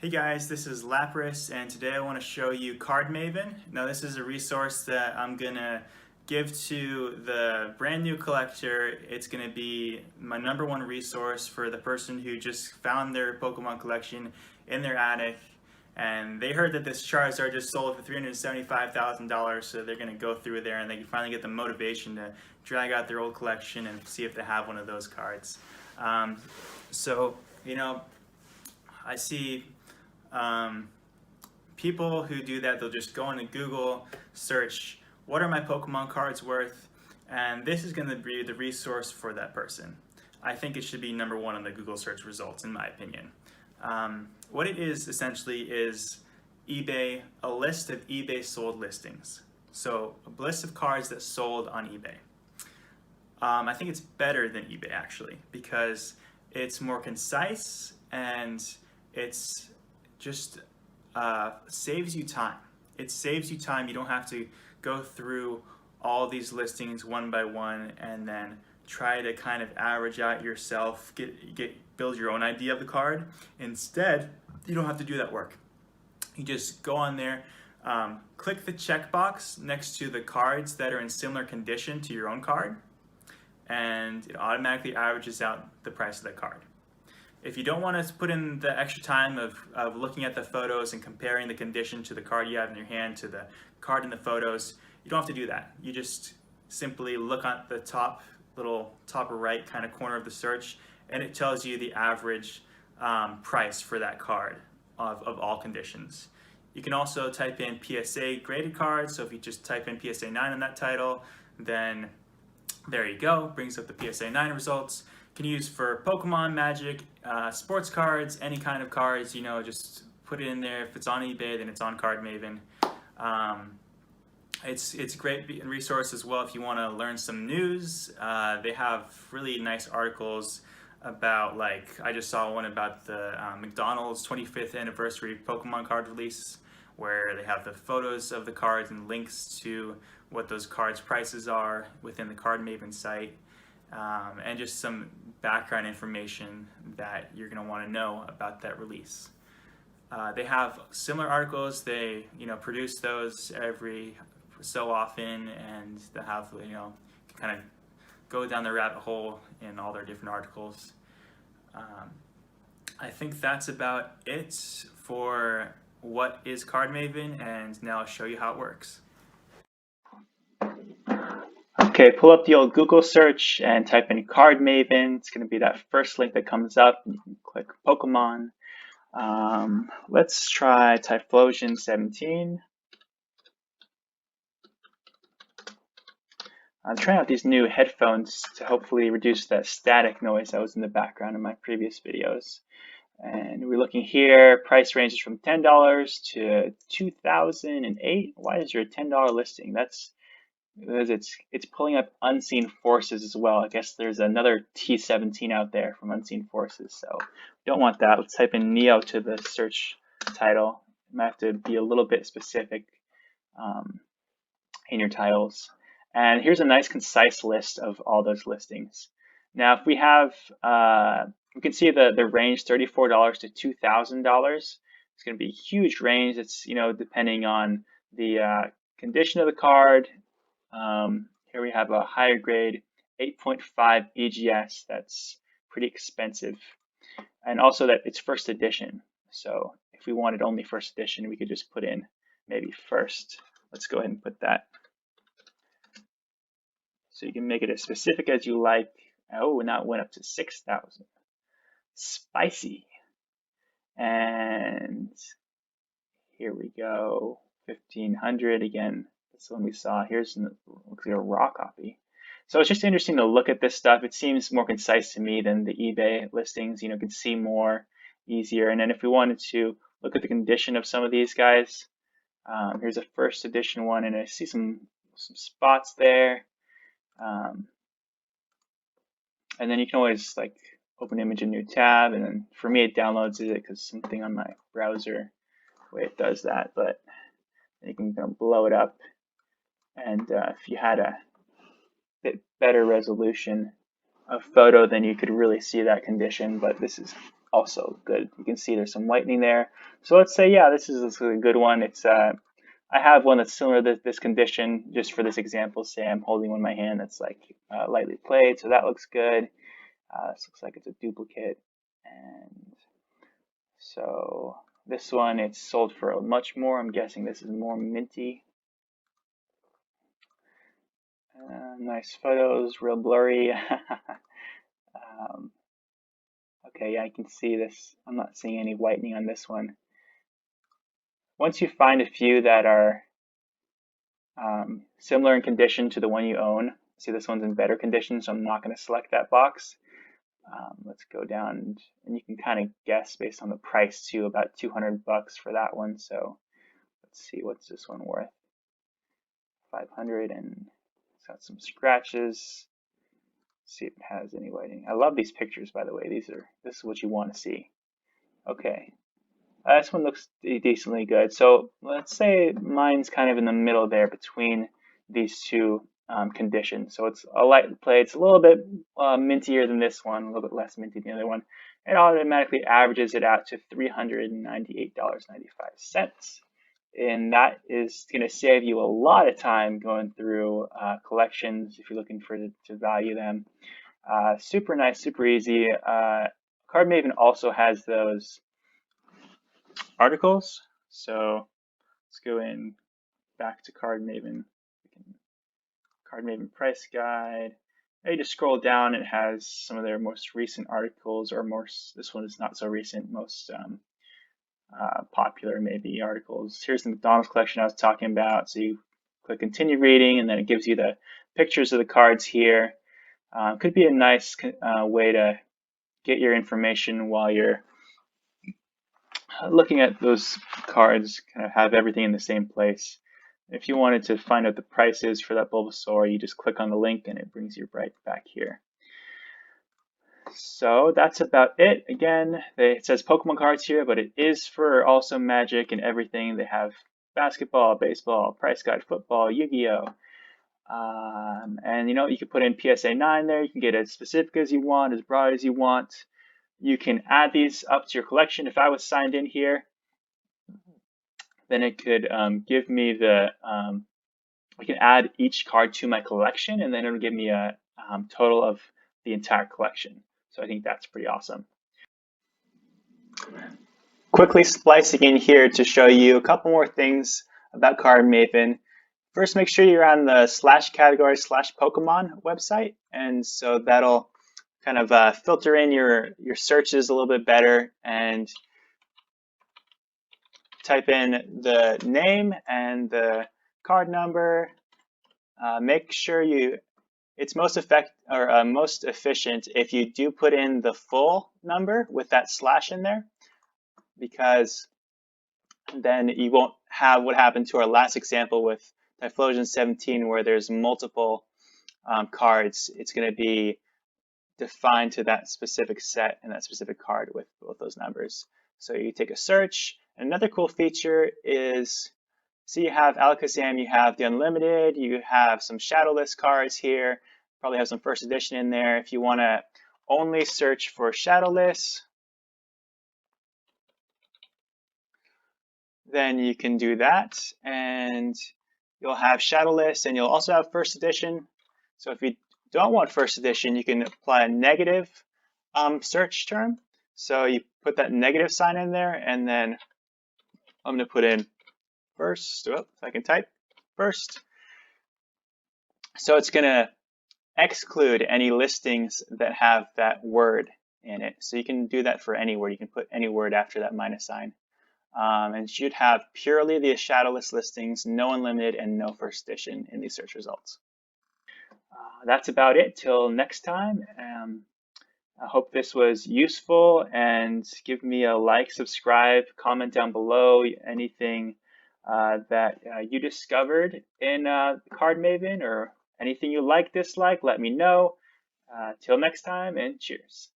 Hey guys, this is Lapras, and today I want to show you Card Mavin. Now this is a resource that I'm gonna give to the brand new collector. It's gonna be my #1 resource for the person who just found their Pokemon collection in their attic, and they heard that this Charizard just sold for $375,000, so they're gonna go through there and they can finally get the motivation to drag out their old collection and see if they have one of those cards. So, you know, I see people who do that, they'll just go into Google, search, what are my Pokemon cards worth? And this is going to be the resource for that person. I think it should be #1 on the Google search results, in my opinion. What it is essentially is eBay, a list of eBay sold listings. So a list of cards that sold on eBay. I think it's better than eBay actually because it's more concise and it's just saves you time. It saves you time. You don't have to go through all these listings one by one and then try to kind of average out yourself, build your own idea of the card. Instead, you don't have to do that work. You just go on there, click the checkbox next to the cards that are in similar condition to your own card, and it automatically averages out the price of the card. If you don't want to put in the extra time of looking at the photos and comparing the condition to the card you have in your hand to the card in the photos, you don't have to do that. You just simply look at the top right kind of corner of the search, and it tells you the average price for that card of all conditions. You can also type in PSA graded cards, so if you just type in PSA 9 on that title, then there you go, brings up the PSA 9 results. Can use for Pokemon, Magic, sports cards, any kind of cards, just put it in there. If it's on eBay, then it's on Card Mavin. It's a great resource as well if you want to learn some news. They have really nice articles about, like, I just saw one about the McDonald's 25th anniversary Pokemon card release, where they have the photos of the cards and links to what those cards' prices are within the Card Mavin site. And just some background information that you're going to want to know about that release. They have similar articles. They produce those every so often, and they have kind of go down the rabbit hole in all their different articles. I think that's about it for what is Card Mavin, and now I'll show you how it works. Okay, pull up the old Google search and type in Card Mavin. It's going to be that first link that comes up. You can click Pokemon. Let's try Typhlosion 17. I'm trying out these new headphones to hopefully reduce that static noise that was in the background in my previous videos. And we're looking here, price ranges from $10 to $2,008. Why is there a $10 listing? That's because it's pulling up Unseen Forces as well. I guess there's another T17 out there from Unseen Forces, so don't want that. Let's type in Neo to the search title. You might have to be a little bit specific in your titles. And here's a nice concise list of all those listings. Now, if we have, we can see the range $34 to $2,000. It's going to be a huge range. It's depending on the condition of the card. Here we have a higher grade 8.5 BGS. That's pretty expensive. And also that it's first edition. So if we wanted only first edition, we could just put in maybe first. Let's go ahead and put that. So you can make it as specific as you like. Oh, now it went up to 6,000. Spicy. And here we go. 1,500 again. That's the one we saw. Here's looks like a raw copy. So it's just interesting to look at this stuff. It seems more concise to me than the eBay listings. You can see more easier. And then if we wanted to look at the condition of some of these guys, here's a first edition one, and I see some spots there. And then you can always like open image in new tab, and then for me it downloads it because something on my browser the way it does that, but you can blow it up, and if you had a bit better resolution of photo, then you could really see that condition. But this is also good. You can see there's some whitening there. So let's say, yeah, this is a good one. It's I have one that's similar to this condition. Just for this example, say I'm holding one in my hand that's like lightly played, so that looks good. This looks like it's a duplicate, and so this one it's sold for much more. I'm guessing this is more minty. Nice photos, real blurry. Okay, yeah, I can see this. I'm not seeing any whitening on this one. Once you find a few that are similar in condition to the one you own, see this one's in better condition, so I'm not going to select that box. Let's go down, and you can kind of guess based on the price too, about 200 bucks for that one. So let's see, what's this one worth? 500, and it's got some scratches. Let's see if it has any whitening. I love these pictures, by the way. This is what you want to see. Okay, this one looks decently good. So let's say mine's kind of in the middle there between these two conditions. So it's a light play. It's a little bit mintier than this one, a little bit less minty than the other one. It automatically averages it out to $398.95. And that is going to save you a lot of time going through collections if you're looking to value them. Super nice, super easy. Card Maven also has those articles. So let's go in back to Card Maven. Card Maven price guide. And you just scroll down, it has some of their most recent articles, or this one is not so recent, most popular maybe articles. Here's the McDonald's collection I was talking about. So you click continue reading, and then it gives you the pictures of the cards here. Could be a nice way to get your information while you're looking at those cards, kind of have everything in the same place. If you wanted to find out the prices for that Bulbasaur, you just click on the link and it brings you right back here. So that's about it. Again, it says Pokemon cards here, but it is for also Magic and everything. They have basketball, baseball, price guide, football, Yu-Gi-Oh! And you know, you can put in PSA 9 there. You can get as specific as you want, as broad as you want. You can add these up to your collection. If I was signed in here, then it could give me I can add each card to my collection, and then it'll give me a total of the entire collection. So I think that's pretty awesome. Quickly splicing in here to show you a couple more things about Card Maven. First, make sure you're on the /category/Pokemon website, and so that'll kind of filter in your searches a little bit better, and type in the name and the card number. Make sure it's most efficient if you do put in the full number with that slash in there, because then you won't have what happened to our last example with Typhlosion 17, where there's multiple cards. It's going to be defined to that specific set and that specific card with both those numbers. So you take a search. Another cool feature is, so you have Alakazam, you have the Unlimited, you have some Shadowless cards here, probably have some first edition in there. If you want to only search for Shadowless, then you can do that, and you'll have Shadowless, and you'll also have first edition. So if you don't want first edition, you can apply a negative search term. So you put that negative sign in there, and then I'm going to put in first. Oh, if I can type first. So it's going to exclude any listings that have that word in it. So you can do that for any word. You can put any word after that minus sign. And should have purely the Shadowless listings, no Unlimited, and no first edition in these search results. That's about it. Till next time. I hope this was useful, and give me a like, subscribe, comment down below anything that you discovered in Card Maven, or anything you like, dislike, let me know. Till next time, and cheers.